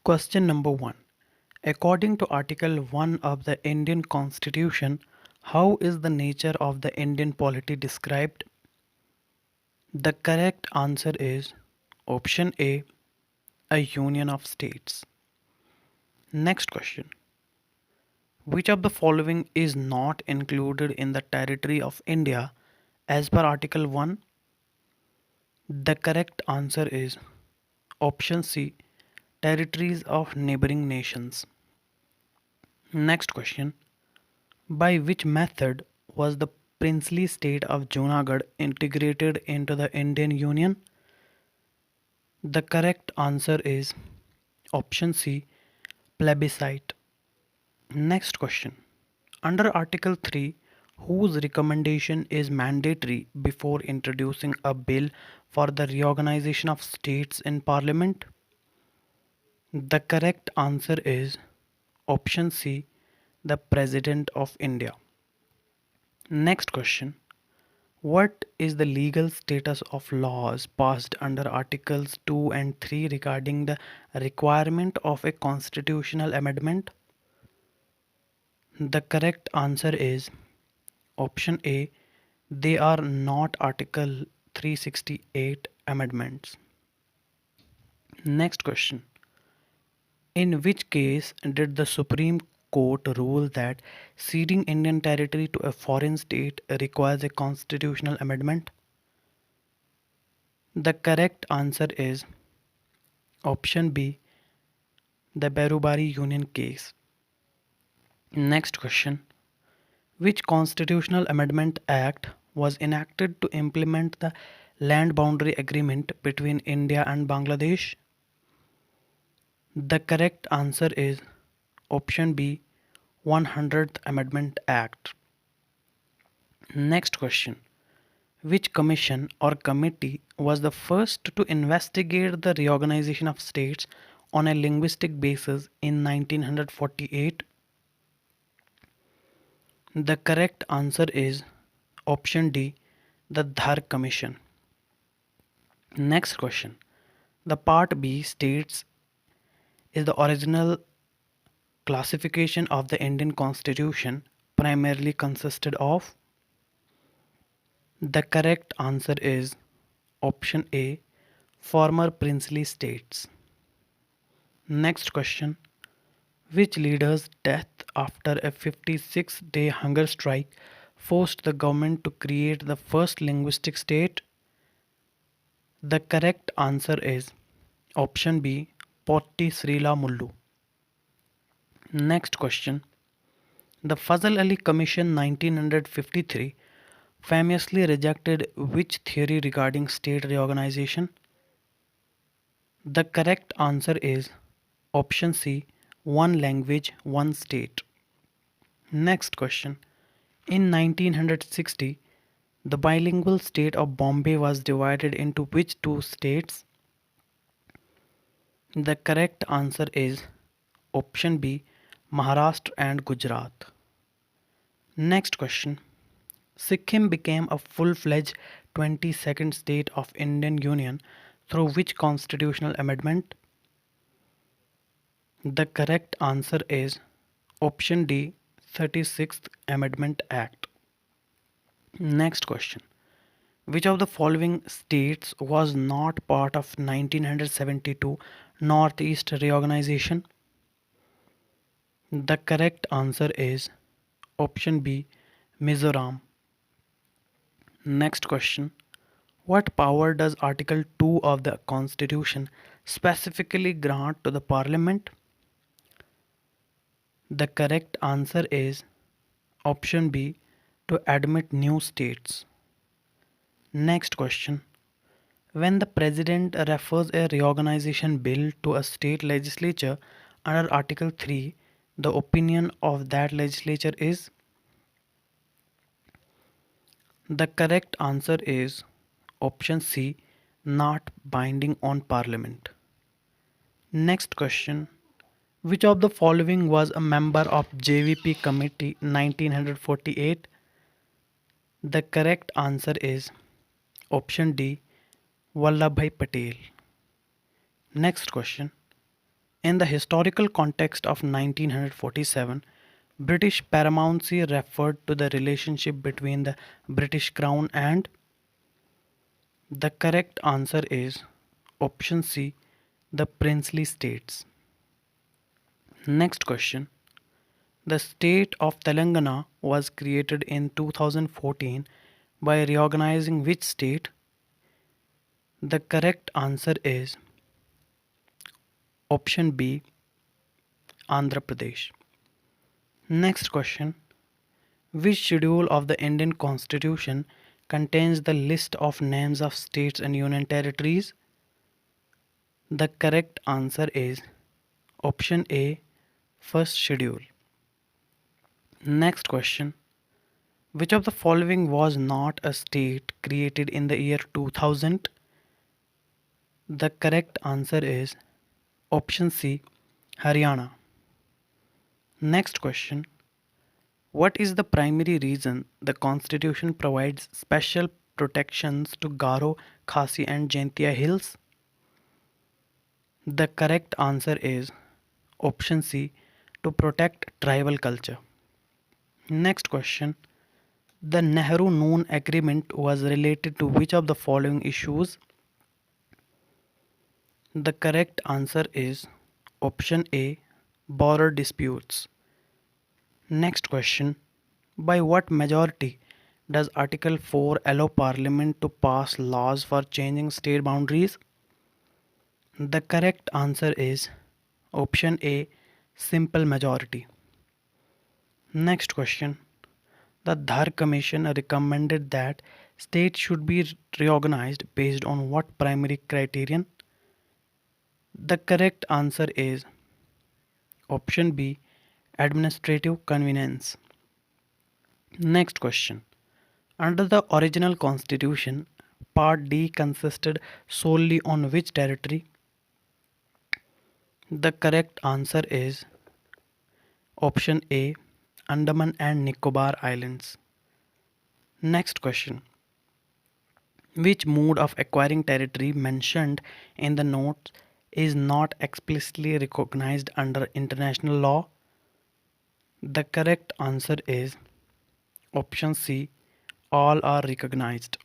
Question number 1. According to Article 1 of the Indian Constitution, how is the nature of the Indian polity described? The correct answer is option A, a union of states. Next question. Which of the following is not included in the territory of India as per Article 1? The correct answer is option C, territories of neighboring nations. Next question. By which method was the princely state of Junagadh integrated into the Indian Union? The correct answer is option C, plebiscite. Next question. Under Article 3, whose recommendation is mandatory before introducing a bill for the reorganization of states in Parliament? The correct answer is option C, the President of India. Next question. What is the legal status of laws passed under Articles 2 and 3 regarding the requirement of a constitutional amendment? The correct answer is option A. They are not Article 368 amendments. Next question. In which case did the Supreme Court rule that ceding Indian territory to a foreign state requires a constitutional amendment? The correct answer is option B, the Berubari Union case. Next question. Which constitutional amendment act was enacted to implement the land boundary agreement between India and Bangladesh? The correct answer is option B, 100th Amendment Act. Next question. Which commission or committee was the first to investigate the reorganization of states on a linguistic basis in 1948? The correct answer is option D, the Dhar Commission. Next question. The Part B states is the original classification of the Indian Constitution primarily consisted of? The correct answer is option A, former princely states. Next question. Which leader's death after a 56-day hunger strike forced the government to create the first linguistic state? The correct answer is option B, Potti Srila Mullu. Next question. The Fazal Ali Commission 1953 famously rejected which theory regarding state reorganization? The correct answer is option C, one language, one state. Next question. In 1960, the bilingual state of Bombay was divided into which two states? The correct answer is option B, Maharashtra and Gujarat. Next question. Sikkim became a full-fledged 22nd state of Indian Union through which constitutional amendment? The correct answer is option D, 36th Amendment Act. Next question. Which of the following states was not part of 1972 Northeast reorganization? The correct answer is option B, Mizoram. Next question. What power does Article 2 of the Constitution specifically grant to the Parliament? The correct answer is option B, to admit new states. Next question. When the President refers a reorganization bill to a state legislature under Article 3, the opinion of that legislature is? The correct answer is option C, not binding on Parliament. Next question. Which of the following was a member of JVP Committee 1948? The correct answer is option D, Vallabhbhai Patel. Next question. In the historical context of 1947, British paramountcy referred to the relationship between the British Crown and the correct answer is option C, the princely states. Next question. The state of Telangana was created in 2014 by reorganizing which state? The correct answer is option B, Andhra Pradesh. Next question. Which schedule of the Indian Constitution contains the list of names of states and union territories? The correct answer is option A, first schedule. Next question. Which of the following was not a state created in the year 2000? The correct answer is option C, Haryana. Next question. What is the primary reason the constitution provides special protections to Garo, Khasi and Jaintia hills? The correct answer is option C, to protect tribal culture. Next question. The Nehru-Noon Agreement was related to which of the following issues? The correct answer is option A, border disputes. Next question. By what majority does Article 4 allow Parliament to pass laws for changing state boundaries? The correct answer is option A, simple majority. Next question. The Dhar Commission recommended that states should be reorganized based on what primary criterion? The correct answer is option B, administrative convenience. Next question. Under the original constitution, Part D consisted solely on which territory? The correct answer is option A, Andaman and Nicobar Islands. Next question. Which mode of acquiring territory mentioned in the notes is not explicitly recognized under international law? The correct answer is option C, all are recognized.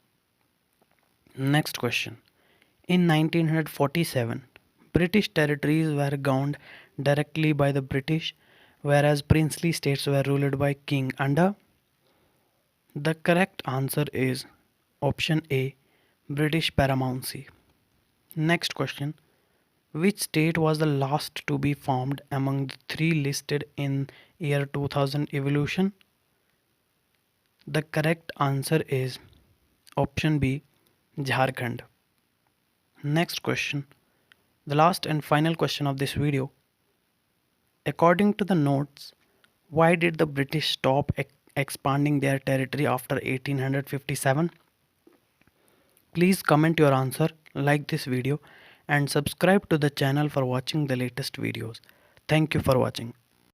Next question. In 1947, British territories were governed directly by the British, whereas princely states were ruled by king under. The correct answer is option A, British paramountcy. Next question. Which state was the last to be formed among the three listed in year 2000 evolution? The correct answer is option B, Jharkhand. Next question. The last and final question of this video. According to the notes, why did the British stop expanding their territory after 1857? Please comment your answer, like this video and subscribe to the channel for watching the latest videos. Thank you for watching.